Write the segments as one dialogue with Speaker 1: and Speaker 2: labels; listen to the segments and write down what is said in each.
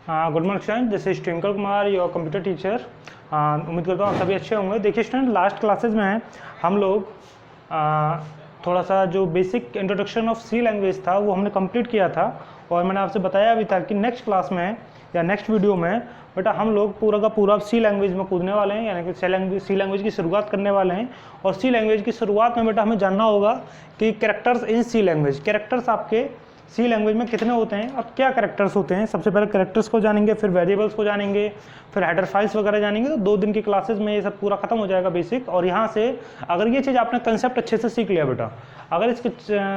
Speaker 1: Good morning student, this is twinkle Kumar, your computer teacher. उम्मीद करता हूँ आप सभी अच्छे होंगे। देखिए स्टूडेंट, लास्ट क्लासेज में हम लोग थोड़ा सा जो basic introduction of C language था वो हमने कंप्लीट किया था, और मैंने आपसे बताया भी था कि नेक्स्ट क्लास में या नेक्स्ट वीडियो में बेटा हम लोग पूरा का पूरा सी लैंग्वेज में कूदने वाले हैं, यानी कि सी लैंग्वेज की शुरुआत करने वाले हैं। और सी लैंग्वेज की शुरुआत में बेटा हमें जानना होगा कि characters in C language, characters आपके सी लैंग्वेज में कितने होते हैं और क्या कैरेक्टर्स होते हैं। सबसे पहले कैरेक्टर्स को जानेंगे, फिर वेरिएबल्स को जानेंगे, फिर हेडर फाइल्स वगैरह जानेंगे। तो 2 दिन की क्लासेस में ये सब पूरा खत्म हो जाएगा बेसिक। और यहाँ से अगर ये चीज़ आपने कंसेप्ट अच्छे से सीख लिया बेटा, अगर इसके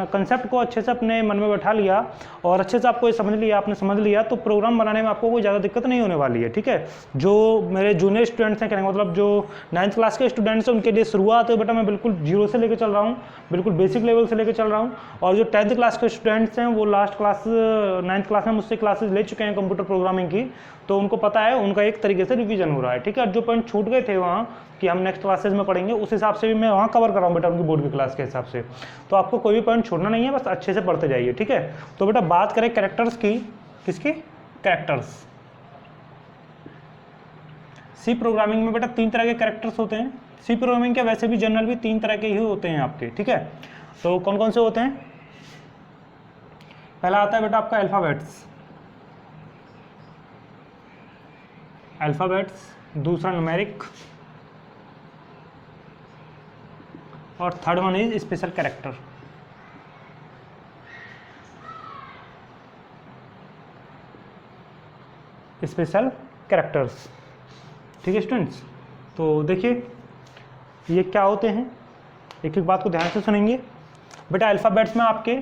Speaker 1: कंसेप्ट को अच्छे से अपने मन में बैठा लिया और अच्छे से आपको ये समझ लिया, आपने समझ लिया, तो प्रोग्राम बनाने में आपको कोई ज़्यादा दिक्कत नहीं होने वाली है। ठीक है, जो मेरे जूनियर स्टूडेंट्स हैं, कहने का मतलब जो 9th क्लास के स्टूडेंट्स हैं, उनके लिए शुरुआत है बेटा मैं बिल्कुल जीरो से लेकर चल रहा हूँ, बिल्कुल बेसिक लेवल से लेकर चल रहा हूँ। और जो 10th क्लास के स्टूडेंट्स हैं वो लास्ट क्लास 9th क्लास में मुझसे क्लासेस ले चुके हैं कंप्यूटर प्रोग्रामिंग की, तो उनको पता है, उनका एक तरीके से रिवीजन हो रहा है। ठीक है, जो पॉइंट छूट गए थे वहाँ कि हम नेक्स्ट क्लासेस में पढ़ेंगे, उस हिसाब से भी मैं वहाँ कवर कर रहा हूँ बेटा उनकी बोर्ड की क्लास के हिसाब से। तो आपको कोई भी पॉइंट छोड़ना नहीं है, बस अच्छे से पढ़ते जाइए। ठीक है, तो बेटा बात करें कैरेक्टर्स की, किसकी? कैरेक्टर्स। सी प्रोग्रामिंग में बेटा 3 तरह के कैरेक्टर्स होते हैं। सी प्रोग्रामिंग के वैसे भी जनरल भी 3 तरह के ही होते हैं आपके। ठीक है, तो कौन कौन से होते हैं? पहला आता है बेटा आपका अल्फ़ाबेट्स, दूसरा न्यूमेरिक, और third one is special character. Special characters. ठीक है स्टूडेंट्स, तो देखिए ये क्या होते हैं, एक एक बात को ध्यान से सुनेंगे बेटा। अल्फ़ाबेट्स में आपके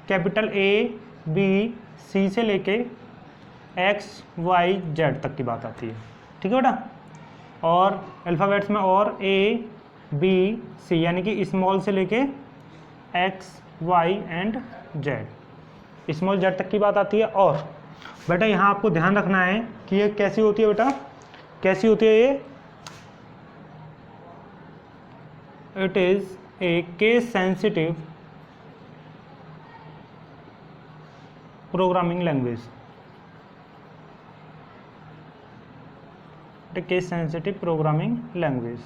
Speaker 1: कैपिटल A, B, C से लेके X, Y, Z तक की बात आती है। ठीक है बेटा, और अल्फ़ाबेट्स में और A, B, C यानी कि स्मॉल से लेके X, Y and Z, small Z तक की बात आती है। और बेटा यहाँ आपको ध्यान रखना है कि ये कैसी होती है बेटा, कैसी होती है ये? It is a case sensitive programming language. Case sensitive programming language,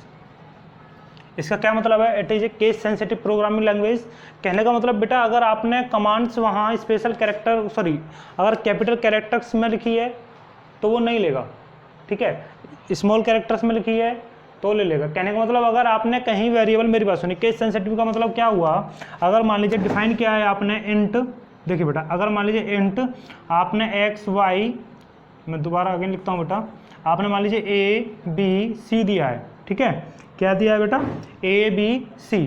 Speaker 1: इसका क्या मतलब है? It is a case sensitive programming language. कहने का मतलब बेटा अगर आपने कमांड्स वहाँ स्पेशल कैरेक्टर अगर कैपिटल कैरेक्टर्स में लिखी है तो वो नहीं लेगा। ठीक है, स्मॉल कैरेक्टर्स में लिखी है तो ले लेगा। कहने का मतलब अगर आपने कहीं वेरिएबल, मेरी बात सुनिए, केस सेंसिटिव का मतलब क्या हुआ? अगर मान लीजिए डिफाइन किया है आपने इंट, देखिए बेटा अगर मान लीजिए इंट आपने x, y, मैं दोबारा अगेन लिखता हूँ बेटा, आपने मान लीजिए A, B, C दिया है। ठीक है, क्या दिया है बेटा? A, B, C,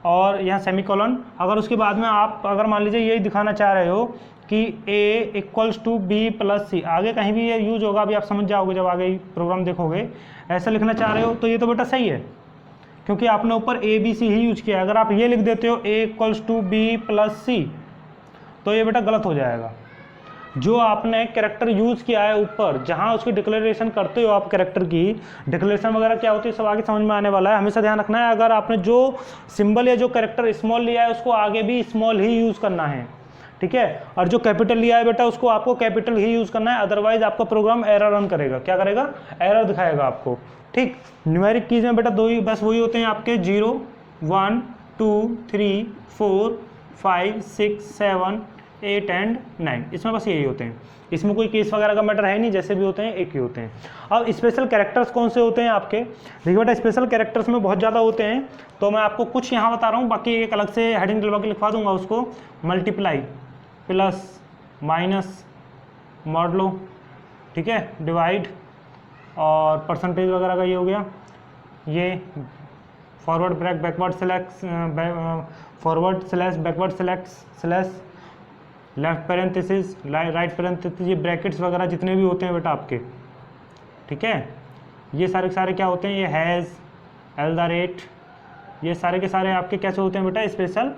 Speaker 1: और यहाँ सेमीकोलन। अगर उसके बाद में आप अगर मान लीजिए यही दिखाना चाह रहे हो कि A = B+C, आगे कहीं भी ये यूज होगा, अभी आप समझ जाओगे जब आगे प्रोग्राम देखोगे, ऐसा लिखना चाह रहे हो तो ये तो बेटा सही है, क्योंकि आपने ऊपर ABC ही यूज किया है। अगर आप ये लिख देते हो A = B+C तो ये बेटा गलत हो जाएगा। जो आपने कैरेक्टर यूज़ किया है ऊपर, जहाँ उसकी डिक्लेरेशन करते हो आप, कैरेक्टर की डिक्लेरेशन वगैरह क्या होती है सब आगे समझ में आने वाला है। हमेशा ध्यान रखना है, अगर आपने जो सिंबल या जो कैरेक्टर स्मॉल लिया है उसको आगे भी स्मॉल ही यूज़ करना है। ठीक है, और जो कैपिटल लिया है बेटा उसको आपको कैपिटल ही यूज़ करना है, अदरवाइज आपका प्रोग्राम एरर रन करेगा। क्या करेगा? एरर दिखाएगा आपको। ठीक, न्यूमेरिक कीज में बेटा 2 ही बस वही होते हैं आपके, 0, 1, 2, 3, 4, 5, 6, 7, 8 एंड 9, इसमें बस यही होते हैं। इसमें कोई केस वगैरह का मैटर है नहीं, जैसे भी होते हैं एक ही होते हैं। अब स्पेशल कैरेक्टर्स कौन से होते हैं आपके? देखिए बेटा स्पेशल कैरेक्टर्स में बहुत ज़्यादा होते हैं, तो मैं आपको कुछ यहाँ बता रहा हूँ, बाकी एक अलग से हेडिंग दिलवा के लिखवा दूंगा उसको। मल्टीप्लाई, प्लस, माइनस, मॉडलो, ठीक है, डिवाइड, और परसेंटेज वगैरह का ये हो गया। ये forward brack, backward select, forward slash, backward select slash, left parenthesis, right parenthesis, ये ब्रैकेट्स वगैरह जितने भी होते हैं बेटा आपके। ठीक है, ये सारे के सारे क्या होते हैं? ये हैज़, एल द रेट, ये सारे के सारे आपके कैसे होते हैं बेटा? स्पेशल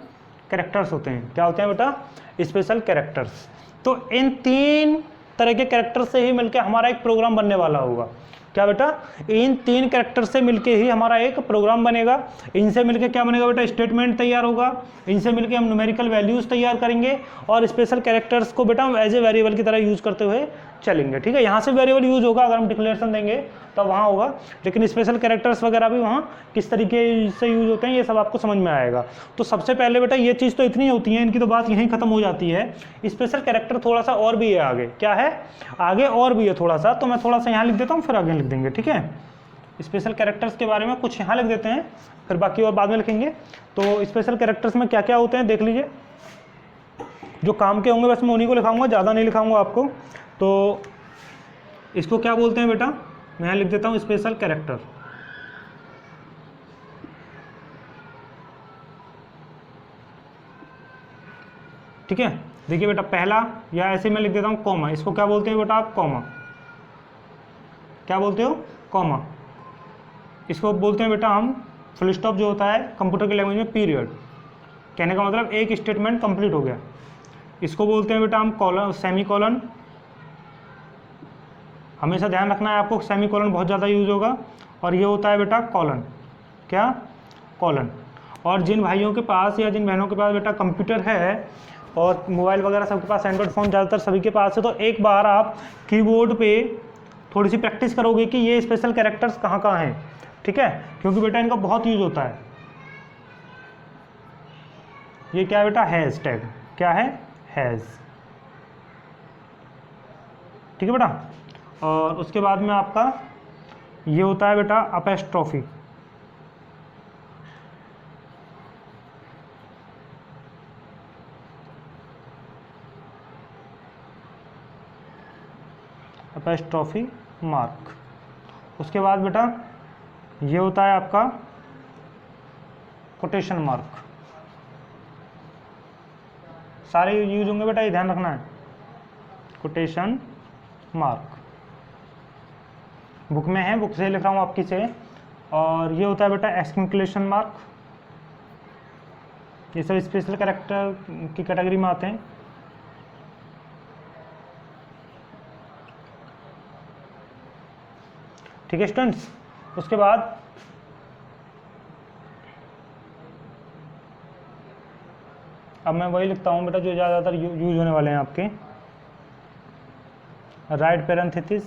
Speaker 1: कैरेक्टर्स होते हैं। क्या होते हैं बेटा? Special characters. तो इन 3 तरह के कैरेक्टर से ही मिलकर हमारा एक प्रोग्राम बनने वाला होगा। क्या बेटा? इन 3 कैरेक्टर से मिलके ही हमारा एक प्रोग्राम बनेगा। इनसे मिलके क्या बनेगा बेटा? स्टेटमेंट तैयार होगा। इनसे मिलके हम न्यूमेरिकल वैल्यूज तैयार करेंगे, और स्पेशल कैरेक्टर्स को बेटा हम एज ए वेरिएबल की तरह यूज करते हुए चलेंगे, ठीक है। यहाँ से वेरिएबल यूज होगा, अगर हम डिक्लेरेशन देंगे तो वहाँ होगा, लेकिन स्पेशल कैरेक्टर्स वगैरह भी वहाँ किस तरीके से यूज होते हैं ये सब आपको समझ में आएगा। तो सबसे पहले बेटा ये चीज़ तो इतनी होती है, इनकी तो बात यहीं खत्म हो जाती है। स्पेशल कैरेक्टर थोड़ा सा और भी है आगे, क्या है आगे और भी है थोड़ा सा, तो मैं थोड़ा सा यहाँ लिख देता हूँ, फिर आगे लिख देंगे, ठीक है। स्पेशल कैरेक्टर्स के बारे में कुछ यहाँ लिख देते हैं, फिर बाकी और बाद में लिखेंगे। तो स्पेशल कैरेक्टर्स में क्या क्या होते हैं देख लीजिए, जो काम के होंगे बस मैं उन्हीं को लिखाऊंगा, ज़्यादा नहीं लिखाऊंगा आपको। तो इसको क्या बोलते हैं बेटा, मैं यहाँ लिख देता हूँ स्पेशल कैरेक्टर, ठीक है। देखिए बेटा पहला, या ऐसे मैं लिख देता हूँ कॉमा, इसको क्या बोलते हैं बेटा आप, कॉमा, क्या बोलते हो, कॉमा। इसको बोलते हैं बेटा हम फुल स्टॉप, जो होता है कंप्यूटर की लैंग्वेज में पीरियड, कहने का मतलब एक स्टेटमेंट कंप्लीट हो गया। इसको बोलते हैं बेटा हम कॉलन, सेमी कॉलन, हमेशा ध्यान रखना है आपको, सेमी कॉलन बहुत ज़्यादा यूज होगा। और ये होता है बेटा कॉलन, क्या, कॉलन। और जिन भाइयों के पास या जिन बहनों के पास बेटा कंप्यूटर है और मोबाइल वगैरह सबके पास, एंड्रॉइड फ़ोन ज़्यादातर सभी के पास है, तो एक बार आप कीबोर्ड पे थोड़ी सी प्रैक्टिस करोगे कि ये स्पेशल कैरेक्टर्स कहाँ कहाँ हैं, ठीक है, क्योंकि बेटा इनका बहुत यूज होता है। ये क्या है बेटा, हैज़ टैग, क्या है, हैज़, ठीक है बेटा। और उसके बाद में आपका ये होता है बेटा अपेस्ट्रॉफी, अपेस्ट्रॉफी मार्क। उसके बाद बेटा ये होता है आपका कोटेशन मार्क, सारे यूज होंगे बेटा, ये ध्यान रखना है, कोटेशन मार्क। बुक में है, बुक से लिख रहा हूँ आपकी से। और ये होता है बेटा एक्सक्लेमेशन मार्क, ये सब स्पेशल कैरेक्टर की कैटेगरी में आते हैं। ठीक है स्टूडेंट्स। उसके बाद अब मैं वही लिखता हूँ बेटा जो ज़्यादातर यूज होने वाले हैं आपके, राइट पैरेंथेसिस,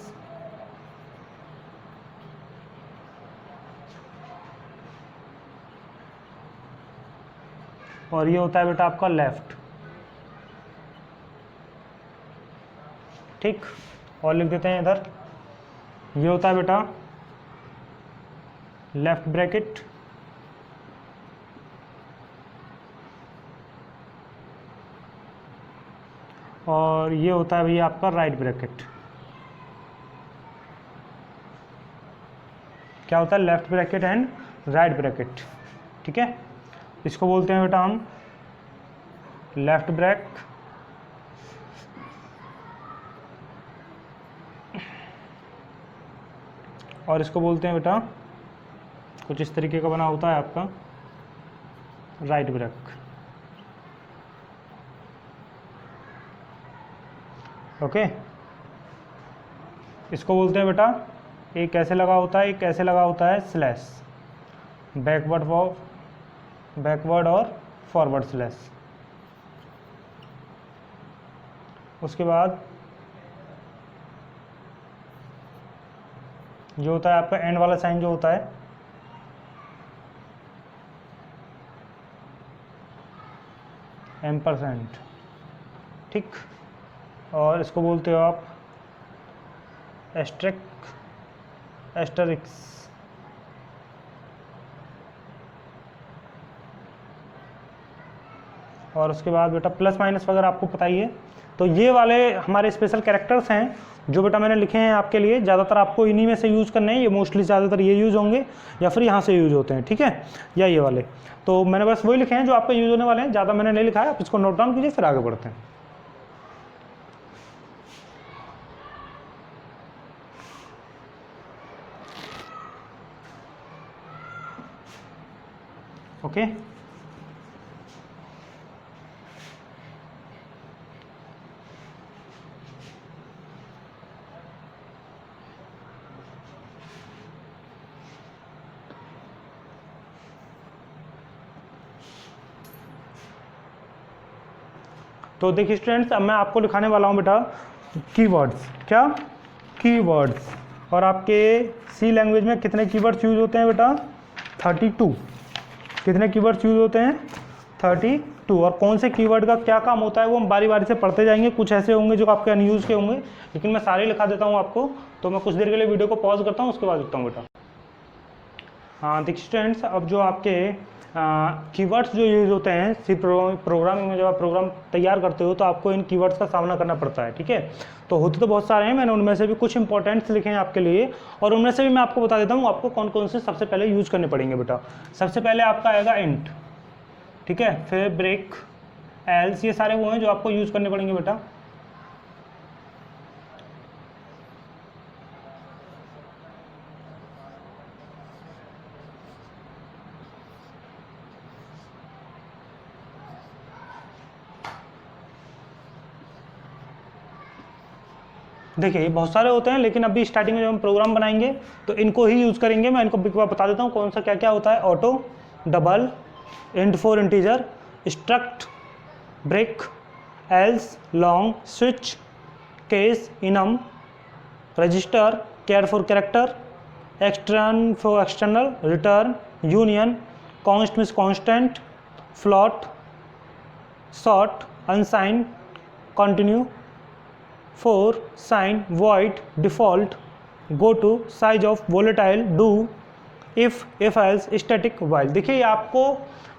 Speaker 1: और ये होता है बेटा आपका लेफ्ट, ठीक। और लिख देते हैं इधर, ये होता है बेटा लेफ्ट ब्रैकेट, और ये होता है भैया आपका राइट ब्रैकेट। क्या होता है, left bracket and right bracket, ठीक है। इसको बोलते हैं बेटा हम लेफ्ट ब्रैक, और इसको बोलते हैं बेटा कुछ इस तरीके का बना होता है आपका राइट ब्रैक, ओके। इसको बोलते हैं बेटा, एक कैसे लगा होता है, एक कैसे लगा होता है स्लैश, बैकवर्ड और फॉरवर्ड स्लैश। उसके बाद जो होता है आपका एंड वाला साइन जो होता है, %, ठीक। और इसको बोलते हो आप एस्टेरिक्स, और उसके बाद बेटा प्लस माइनस वगैरह आपको पता ही है। तो ये वाले हमारे स्पेशल कैरेक्टर्स हैं जो बेटा मैंने लिखे हैं आपके लिए, ज़्यादातर आपको इन्हीं में से यूज़ करने हैं, ये मोस्टली ज़्यादातर ये यूज़ होंगे या फिर यहाँ से यूज़ होते हैं, ठीक है, या ये वाले। तो मैंने बस वही लिखे हैं जो आपका यूज़ होने वाले हैं, ज़्यादा मैंने नहीं लिखा है, आप इसको नोट डाउन कीजिए, फिर आगे बढ़ते हैं। ओके, तो देखिए स्टूडेंट्स, अब मैं आपको लिखाने वाला हूँ बेटा कीवर्ड्स, क्या कीवर्ड्स। और आपके सी लैंग्वेज में कितने कीवर्ड्स यूज होते हैं बेटा? 32। कितने कीवर्ड्स यूज होते हैं? 32। और कौन से कीवर्ड का क्या काम होता है वो हम बारी बारी से पढ़ते जाएंगे। कुछ ऐसे होंगे जो आपके अनयूज के होंगे, लेकिन मैं सारे लिखा देता हूँ आपको। तो मैं कुछ देर के लिए वीडियो को पॉज करता हूँ, उसके बाद लिखता हूँ बेटा। हाँ देखिए स्टूडेंट्स, अब जो आपके कीवर्ड्स जो यूज होते हैं सी प्रोग्रामिंग में, जब आप प्रोग्राम तैयार करते हो तो आपको इन कीवर्ड्स का सामना करना पड़ता है, ठीक है। तो होते तो बहुत सारे हैं, मैंने उनमें से भी कुछ इंपॉर्टेंट्स लिखे हैं आपके लिए, और उनमें से भी मैं आपको बता देता हूँ आपको कौन कौन से सबसे पहले यूज करने पड़ेंगे बेटा। सबसे पहले आपका आएगा इंट, ठीक है, फिर ब्रेक, एल्स, ये सारे वो हैं जो आपको यूज करने पड़ेंगे बेटा। देखिए ये बहुत सारे होते हैं, लेकिन अभी स्टार्टिंग में जब हम प्रोग्राम बनाएंगे तो इनको ही यूज़ करेंगे। मैं इनको बता देता हूँ कौन सा क्या क्या होता है। Auto, double, int for integer, struct, break, else, long, switch, case, enum, register, char for character, extern for external, return, union, const means constant, float, short, unsigned, continue, for, sign, void, default, go to, size of, volatile, do, if else, static, while। देखिए ये आपको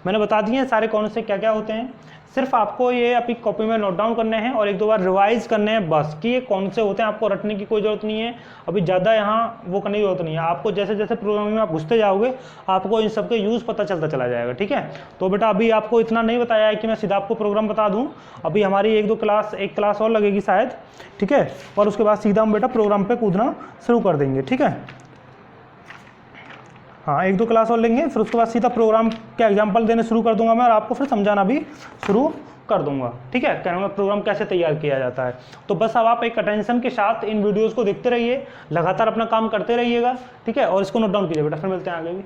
Speaker 1: मैंने बता दिए हैं सारे कौन से क्या क्या होते हैं। सिर्फ आपको ये अपनी कॉपी में नोट डाउन करने हैं और एक दो बार रिवाइज करने हैं बस, कि ये कौन से होते हैं। आपको रटने की कोई ज़रूरत नहीं है, अभी ज़्यादा यहाँ वो करने की जरूरत नहीं है। आपको जैसे जैसे प्रोग्रामिंग में आप घुसते जाओगे आपको इन सब के यूज़ पता चलता चला जाएगा, ठीक है। तो बेटा अभी आपको इतना नहीं बताया है कि मैं सीधा आपको प्रोग्राम बता दूँ। अभी हमारी एक क्लास और लगेगी शायद, ठीक है, और उसके बाद सीधा हम बेटा प्रोग्राम पर कूदना शुरू कर देंगे, ठीक है। हाँ एक दो क्लास और लेंगे, फिर उसके बाद सीधा प्रोग्राम के एग्जांपल देने शुरू कर दूंगा मैं, और आपको फिर समझाना भी शुरू कर दूंगा, ठीक है, कहने में प्रोग्राम कैसे तैयार किया जाता है। तो बस अब आप एक अटेंशन के साथ इन वीडियोस को देखते रहिए, लगातार अपना काम करते रहिएगा, ठीक है, और इसको नोट डाउन कीजिए बेटा। फिर मिलते हैं आगे भी।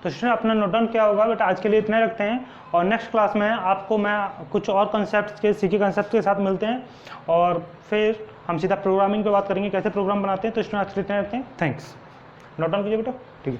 Speaker 1: तो स्टूडेंट अपना नोट डाउन क्या होगा बेटा, आज के लिए इतना ही रखते हैं, और नेक्स्ट क्लास में आपको मैं कुछ और कंसेप्ट के सीखे कंसेप्ट के साथ मिलते हैं, और फिर हम सीधा प्रोग्रामिंग पे बात करेंगे, कैसे प्रोग्राम बनाते हैं। तो स्टूडेंट आज के लिए इतना रखते हैं, थैंक्स। नोट डाउन कीजिए बेटा, ठीक है।